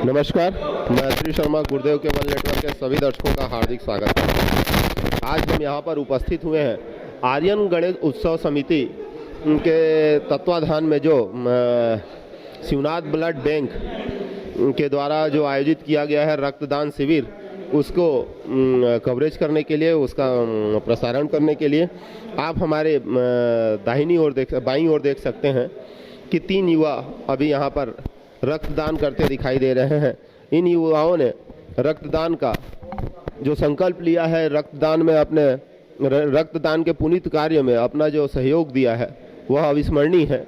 नमस्कार, मैं श्री शर्मा गुरुदेव cable network के सभी दर्शकों का हार्दिक स्वागत है। आज हम यहाँ पर उपस्थित हुए हैं आर्यन गणेश उत्सव समिति के तत्वाधान में जो शिवनाथ ब्लड बैंक के द्वारा जो आयोजित किया गया है रक्तदान शिविर, उसको कवरेज करने के लिए, उसका प्रसारण करने के लिए आप हमारे बाईं ओर देख सकते हैं कि 3 युवा अभी यहाँ पर रक्तदान करते दिखाई दे रहे हैं। इन युवाओं ने रक्तदान का जो संकल्प लिया है, रक्तदान के पुनीत कार्य में अपना जो सहयोग दिया है वह अविस्मरणीय है।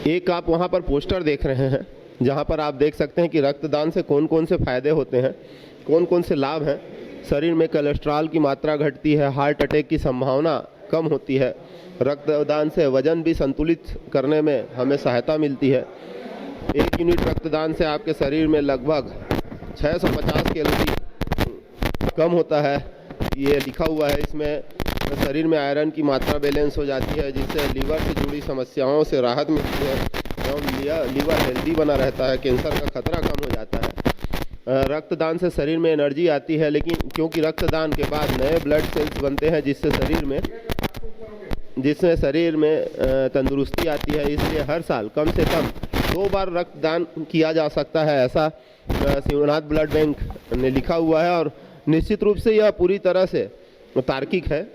एक आप वहां पर पोस्टर देख रहे हैं जहां पर आप देख सकते हैं कि रक्तदान से कौन कौन से फायदे होते हैं, कौन कौन से लाभ हैं। शरीर में कोलेस्ट्रॉल की मात्रा घटती है, हार्ट अटैक की संभावना कम होती है। रक्तदान से वजन भी संतुलित करने में हमें सहायता मिलती है। 1 यूनिट रक्तदान से आपके शरीर में लगभग 650 कैलोरी कम होता है। ये लिखा हुआ है इसमें। शरीर में आयरन की मात्रा बैलेंस हो जाती है, जिससे लीवर से जुड़ी समस्याओं से राहत मिलती है एवं लीवर हेल्दी बना रहता है। कैंसर का खतरा कम हो जाता है। रक्तदान से शरीर में एनर्जी आती है, लेकिन क्योंकि रक्तदान के बाद नए ब्लड सेल्स बनते हैं जिससे शरीर में तंदुरुस्ती आती है, इसलिए हर साल कम से कम 2 बार रक्तदान किया जा सकता है, ऐसा शिवनाथ ब्लड बैंक ने लिखा हुआ है। और निश्चित रूप से यह पूरी तरह से तार्किक है।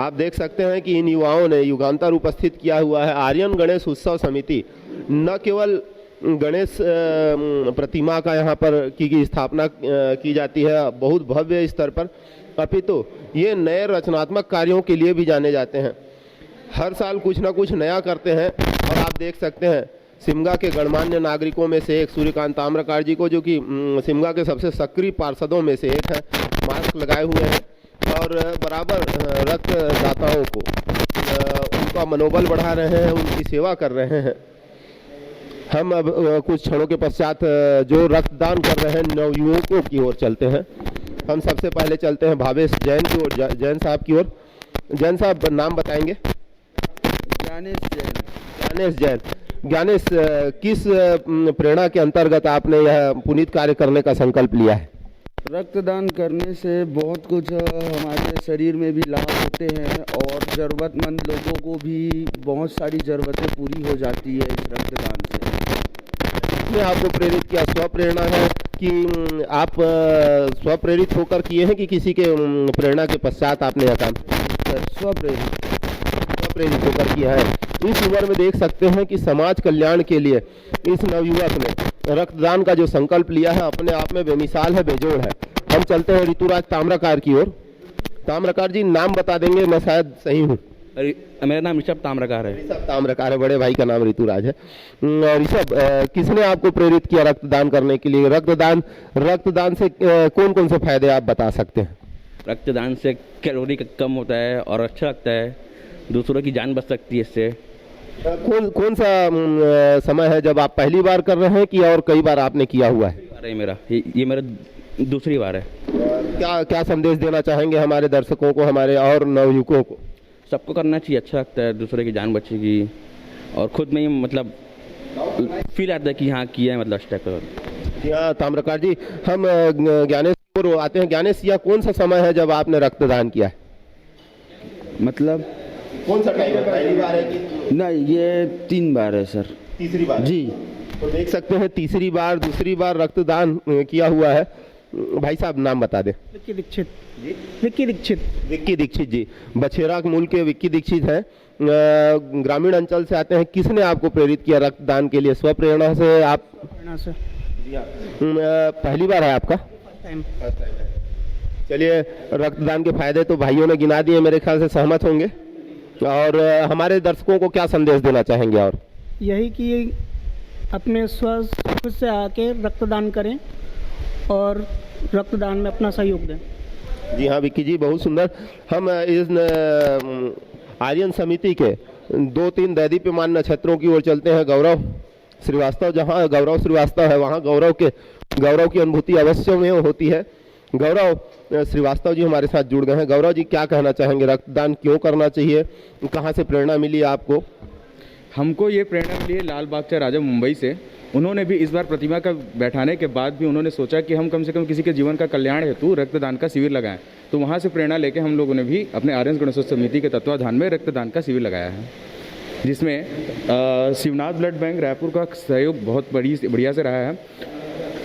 आप देख सकते हैं कि इन युवाओं ने युगांतर उपस्थित किया हुआ है। आर्यन गणेश उत्सव समिति न केवल गणेश प्रतिमा का यहाँ पर की स्थापना की जाती है बहुत भव्य स्तर पर, अपितु ये नए रचनात्मक कार्यों के लिए भी जाने जाते हैं। हर साल कुछ ना कुछ नया करते हैं। और आप देख सकते हैं शिमगा के गणमान्य नागरिकों में से एक सूर्यकांत ताम्रकार जी को, जो कि शिमगा के सबसे सक्रिय पार्षदों में से एक है, मास्क लगाए हुए हैं और बराबर रक्तदाताओं को उनका मनोबल बढ़ा रहे हैं, उनकी सेवा कर रहे हैं। हम अब कुछ क्षणों के पश्चात जो रक्तदान कर रहे हैं नवयुवकों की ओर चलते हैं। हम सबसे पहले चलते हैं भावेश जैन की ओर, जैन साहब की ओर। जैन साहब, नाम बताएंगे? ज्ञानेश, किस प्रेरणा के अंतर्गत आपने यह पुनीत कार्य करने का संकल्प लिया है? रक्तदान करने से बहुत कुछ हमारे शरीर में भी लाभ होते हैं और ज़रूरतमंद लोगों को भी बहुत सारी ज़रूरतें पूरी हो जाती है इस रक्तदान से। इसने आपको प्रेरित किया? स्वप्रेरणा है कि आप स्वप्रेरित होकर किए हैं कि किसी के प्रेरणा के पश्चात आपने यह काम? स्वप्रेरित होकर किया है। इस उम्र में देख सकते हैं कि समाज कल्याण के लिए इस नवयुवक ने रक्तदान का जो संकल्प लिया है अपने आप में बेमिसाल है, बेजोड़ है। हम चलते हैं ऋतुराज ताम्रकार की ओर। ताम्रकार जी, नाम बता देंगे? मैं शायद सही हूँ। मेरा नाम ऋषभ ताम्रकार है। ऋषभ ताम्रकार है, बड़े भाई का नाम ऋतुराज है। ऋषभ, किसने आपको प्रेरित किया रक्तदान करने के लिए? रक्तदान से कौन कौन से फायदे आप बता सकते हैं? रक्तदान से कैलोरी कम होता है और अच्छा लगता है, दूसरों की जान बच सकती है इससे। कौन सा समय है जब आप पहली बार कर रहे हैं कि और कई बार आपने किया हुआ है? ये मेरा दूसरी बार है। क्या संदेश देना चाहेंगे हमारे दर्शकों को, हमारे और नवयुवकों को? सबको करना चाहिए, अच्छा लगता है, दूसरे की जान बचेगी और खुद में ही मतलब फील आता है कि हाँ किया है, मतलब स्टेप कर। जी हाँ ताम्रकार जी, हम ज्ञानेश को आते हैं। ज्ञानेश, यह कौन सा समय है जब आपने रक्तदान किया है? मतलब कौन सा टाइम है? पहली बार है कि नहीं? ये 3 बार है सर। तीसरी बार जी। तो देख सकते हैं तीसरी बार, दूसरी बार रक्तदान किया हुआ है। भाई साहब, नाम बता दें। विक्की दीक्षित। विक्की दीक्षित जी बछेरा के मूल के विक्की दीक्षित हैं, ग्रामीण अंचल से आते हैं। किसने आपको प्रेरित किया रक्तदान के लिए? स्वप्रेरणा से? आप से। पहली बार है आपका? चलिए, रक्तदान के फायदे तो भाइयों ने गिना दिए, मेरे ख्याल से सहमत होंगे। और हमारे दर्शकों को क्या संदेश देना चाहेंगे? और यही कि अपने खुद से आके रक्तदान करें और रक्तदान में अपना सहयोग दें। जी हाँ विक्की जी, बहुत सुंदर। हम इस आर्यन समिति के 2-3 दैदीप्यमान नक्षत्रों की ओर चलते हैं। गौरव श्रीवास्तव, जहाँ गौरव श्रीवास्तव है वहाँ गौरव की अनुभूति अवश्य में होती है। गौरव श्रीवास्तव जी हमारे साथ जुड़ गए हैं। गौरव जी, क्या कहना चाहेंगे? रक्तदान क्यों करना चाहिए? कहाँ से प्रेरणा मिली आपको? हमको ये प्रेरणा मिली है लाल बाग से राजा मुंबई से। उन्होंने भी इस बार प्रतिमा का बैठाने के बाद भी उन्होंने सोचा कि हम कम से कम किसी के जीवन का कल्याण हेतु रक्तदान का शिविर लगाएं। तो वहाँ से प्रेरणा लेके हम लोगों ने भी अपने आर्यन गणेशोत्सव समिति के तत्वाधान में रक्तदान का शिविर लगाया है, जिसमें शिवनाथ ब्लड बैंक रायपुर का सहयोग बहुत बढ़िया से रहा है।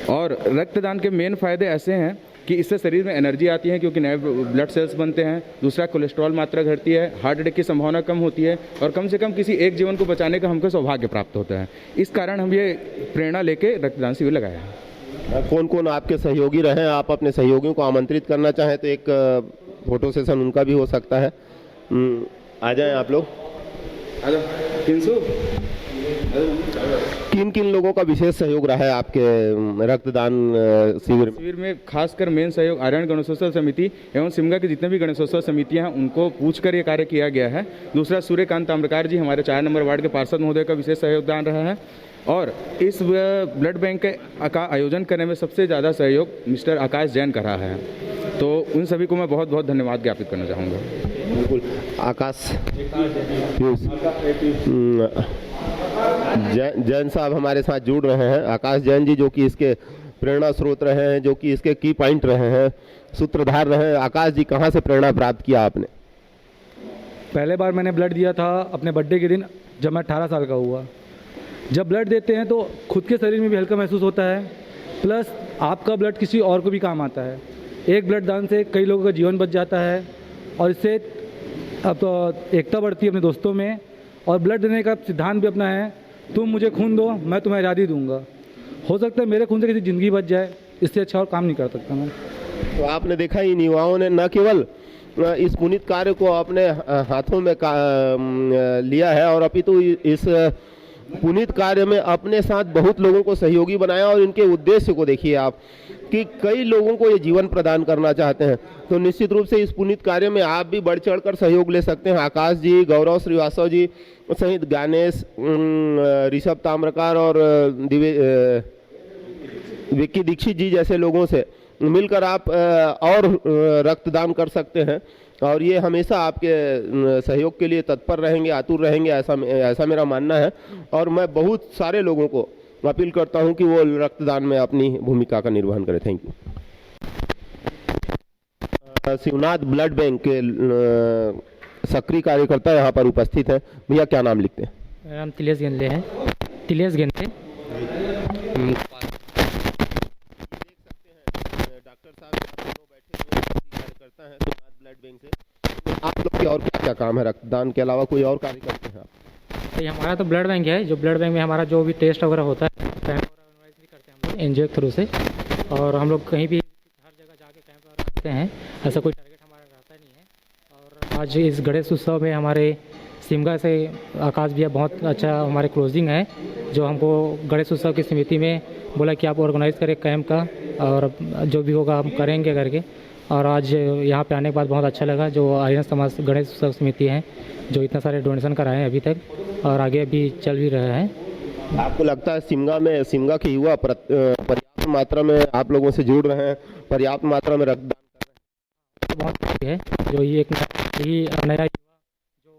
और रक्तदान के मेन फ़ायदे ऐसे हैं कि इससे शरीर में एनर्जी आती है, क्योंकि नए ब्लड सेल्स बनते हैं। दूसरा, कोलेस्ट्रॉल मात्रा घटती है, हार्ट अटैक की संभावना कम होती है, और कम से कम किसी एक जीवन को बचाने का हमको सौभाग्य प्राप्त होता है। इस कारण हम ये प्रेरणा लेके रक्तदान शिविर लगाया है। कौन कौन आपके सहयोगी रहे हैं? आप अपने सहयोगियों को आमंत्रित करना चाहें तो एक फोटो सेशन उनका भी हो सकता है। आ जाएं आप लोग। किन किन लोगों का विशेष सहयोग रहा है आपके रक्तदान शिविर में? खासकर मेन सहयोग आर्यन गणेशोत्सव समिति एवं सिमगा की जितने भी गणेशोत्सव समितियां हैं उनको पूछकर ये कार्य किया गया है। दूसरा, सूर्यकांत ताम्रकार जी हमारे 4 नंबर वार्ड के पार्षद महोदय का विशेष सहयोगदान रहा है। और इस ब्लड बैंक का आयोजन करने में सबसे ज़्यादा सहयोग मिस्टर आकाश जैन का रहा है। तो उन सभी को मैं बहुत बहुत धन्यवाद ज्ञापित करना चाहूँगा। बिल्कुल। आकाश जैन साहब हमारे साथ जुड़ रहे हैं। आकाश जैन जी जो कि इसके प्रेरणा स्रोत रहे हैं, जो कि इसके की पॉइंट रहे हैं, सूत्रधार रहे हैं। आकाश जी, कहाँ से प्रेरणा प्राप्त किया आपने? पहले बार मैंने ब्लड दिया था अपने बर्थडे के दिन, जब मैं 18 साल का हुआ। जब ब्लड देते हैं तो खुद के शरीर में भी हल्का महसूस होता है, प्लस आपका ब्लड किसी और को भी काम आता है। एक ब्लड दान से कई लोगों का जीवन बच जाता है, और इससे अब तो एकता बढ़ती है अपने दोस्तों में। और ब्लड देने का सिद्धांत भी अपना है, तुम मुझे खून दो, मैं तुम्हें आज़ादी दूंगा। हो सकता है मेरे खून से किसी ज़िंदगी बच जाए, इससे अच्छा और काम नहीं कर सकता मैं। तो आपने देखा इन युवाओं ने न केवल इस पुनीत कार्य को अपने हाथों में लिया है, और अपितु इस पुनीत कार्य में अपने साथ बहुत लोगों को सहयोगी बनाया। और इनके उद्देश्य को देखिए आप, कि कई लोगों को ये जीवन प्रदान करना चाहते हैं। तो निश्चित रूप से इस पुनीत कार्य में आप भी बढ़ चढ़कर सहयोग ले सकते हैं। आकाश जी, गौरव श्रीवास्तव जी सहित गणेश, ऋषभ ताम्रकार और विक्की दीक्षित जी जैसे लोगों से मिलकर आप और रक्तदान कर सकते हैं। और ये हमेशा आपके सहयोग के लिए तत्पर रहेंगे, आतुर रहेंगे, ऐसा मेरा मानना है। और मैं बहुत सारे लोगों को अपील करता हूं कि वो रक्तदान में अपनी भूमिका का निर्वहन करें। Thank you. Shivnath blood bank के सक्रिय कार्यकर्ता यहाँ पर उपस्थित हैं। भैया, क्या नाम लिखते हैं? मेरा नाम तिलेश गेंदे है। तिलेश गेंदे। डॉक्टर साहब बैठे हुए कार्यकर्ता हैं शिवनाथ ब्लड बैंक से। आप लोग के और क्या क्या काम है? रक्तदान के अलावा कोई और कार्य करते हैं आप? तो हमारा तो ब्लड बैंक है, जो ब्लड बैंक में हमारा जो भी टेस्ट वगैरह होता है कैंप ऑर्गेनाइज भी करते हैं हम लोग एनजीओ के थ्रू से। और हम लोग कहीं भी हर जगह जाके कैंप वगैरह करते हैं, ऐसा कोई टारगेट हमारा रहता नहीं है। और आज इस गणेश उत्सव में हमारे सिमगा से आकाश भैया बहुत अच्छा हमारे क्लोजिंग है, जो हमको गणेश उत्सव की समिति में बोला कि आप ऑर्गेनाइज करें कैंप का, और जो भी होगा हम करेंगे करके। और आज यहाँ पे आने के बाद बहुत अच्छा लगा, जो आर्यन समाज गणेश उत्सव समिति है जो इतना सारे डोनेशन कराए हैं अभी तक, और आगे भी चल भी रहे हैं। आपको लगता है सिमगा के युवा पर्याप्त मात्रा में आप लोगों से जुड़ रहे हैं, पर्याप्त मात्रा में रक्तदान कर रहे हैं? बहुत खुशी है जो ये एक नया युवा जो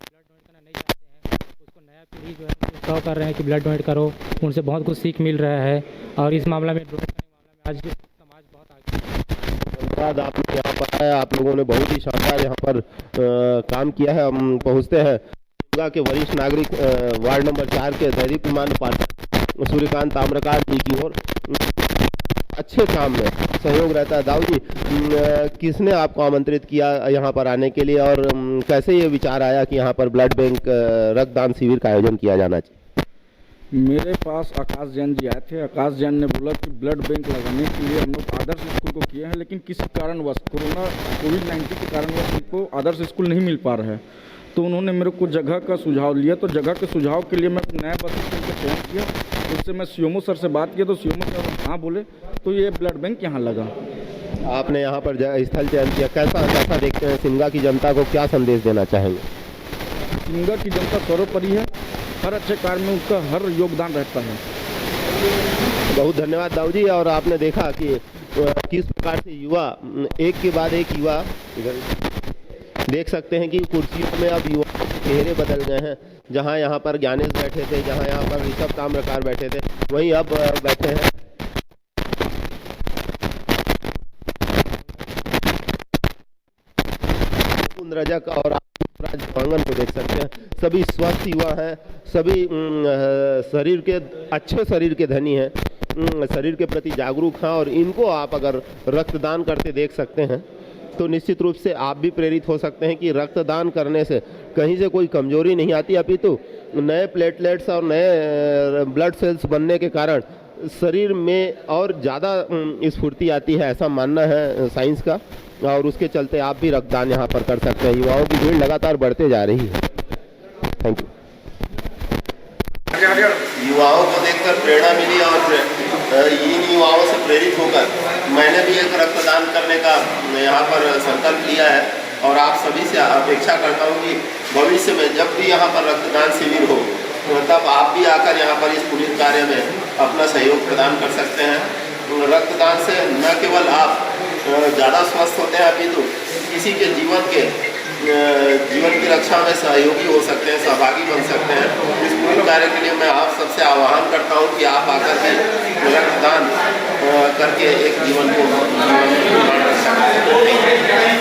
ब्लड डोनेट करना नहीं चाहते हैं, उसको नया पीढ़ी जो है उत्साह कर रहे हैं कि ब्लड डोनेट करो। उनसे बहुत कुछ सीख मिल रहा है, और इस मामला में डोनेट करने के मामले में आज समाज बहुत आगे है। धन्यवाद। आप यहाँ पर आए, आप लोगों ने बहुत ही शानदार यहाँ पर काम किया है। हम पहुँचते हैं सिमगा के वरिष्ठ नागरिक वार्ड नंबर 4 के दैदीप्यमान पार्षद सूर्यकांत ताम्रकार जी की ओर। अच्छे काम में सहयोग रहता है। दाऊ जी, किसने आपको आमंत्रित किया यहाँ पर आने के लिए, और कैसे ये विचार आया कि यहाँ पर ब्लड बैंक रक्तदान शिविर का आयोजन किया जाना चाहिए? मेरे पास आकाश जैन जी आए थे। आकाश जैन ने बोला कि ब्लड बैंक लगाने के लिए हम लोग आदर्श स्कूल को किए हैं, लेकिन किसी कारणवश कोविड-19 के कारणवश उनको आदर्श स्कूल नहीं मिल पा रहा है। तो उन्होंने मेरे को जगह का सुझाव लिया। तो जगह के सुझाव के लिए मैं नया बस स्टैंड का चयन किया। उससे मैं सीएमओ सर से बात किया, तो सीएमओ सर हाँ बोले, तो ये ब्लड बैंक यहाँ लगा। आपने यहाँ पर स्थल चयन किया, कैसा देखते हैं? सिमगा की जनता को क्या संदेश देना चाहेंगे? सिमगा की जनता सर्वोपरि है, हर अच्छे कार्य में उसका हर योगदान रहता है। बहुत धन्यवाद दाऊ जी। और आपने देखा कि किस प्रकार से युवा एक के बाद एक युवा देख सकते हैं कि कुर्सियों में अब युवा चेहरे बदल गए हैं। जहां यहाँ पर ज्ञानेश बैठे थे, जहां यहाँ पर ऋषभ ताम्रकार बैठे थे, वहीं अब बैठे हैं मुकुंद रजक। और आप प्रांगण को देख सकते हैं, सभी स्वस्थ युवा हैं, सभी शरीर के अच्छे शरीर के धनी हैं, शरीर के प्रति जागरूक हैं। और इनको आप अगर रक्तदान करते देख सकते हैं तो निश्चित रूप से आप भी प्रेरित हो सकते हैं कि रक्तदान करने से कहीं से कोई कमजोरी नहीं आती, अपितु नए प्लेटलेट्स और नए ब्लड सेल्स बनने के कारण शरीर में और ज़्यादा स्फूर्ति आती है, ऐसा मानना है साइंस का। और उसके चलते आप भी रक्तदान यहाँ पर कर सकते हैं। युवाओं की भीड़ लगातार बढ़ते जा रही है। Thank you. युवाओं को देखकर प्रेरणा मिली और इन युवाओं से प्रेरित होकर मैंने भी एक रक्तदान करने का यहाँ पर संकल्प लिया है। और आप सभी से अपेक्षा करता हूँ कि भविष्य में जब भी यहाँ पर रक्तदान शिविर हो तब आप भी आकर यहाँ पर इस पुनीत कार्य में अपना सहयोग प्रदान कर सकते हैं। रक्तदान से न केवल आप ज़्यादा स्वस्थ होते हैं, अपितु किसी के जीवन की रक्षा में सहयोगी हो सकते हैं, सहभागी बन सकते हैं। इस पूरे कार्य के लिए मैं आप सबसे आह्वान करता हूं कि आप आकर के रक्तदान करके एक जीवन को निर्माण कर सकते हैं।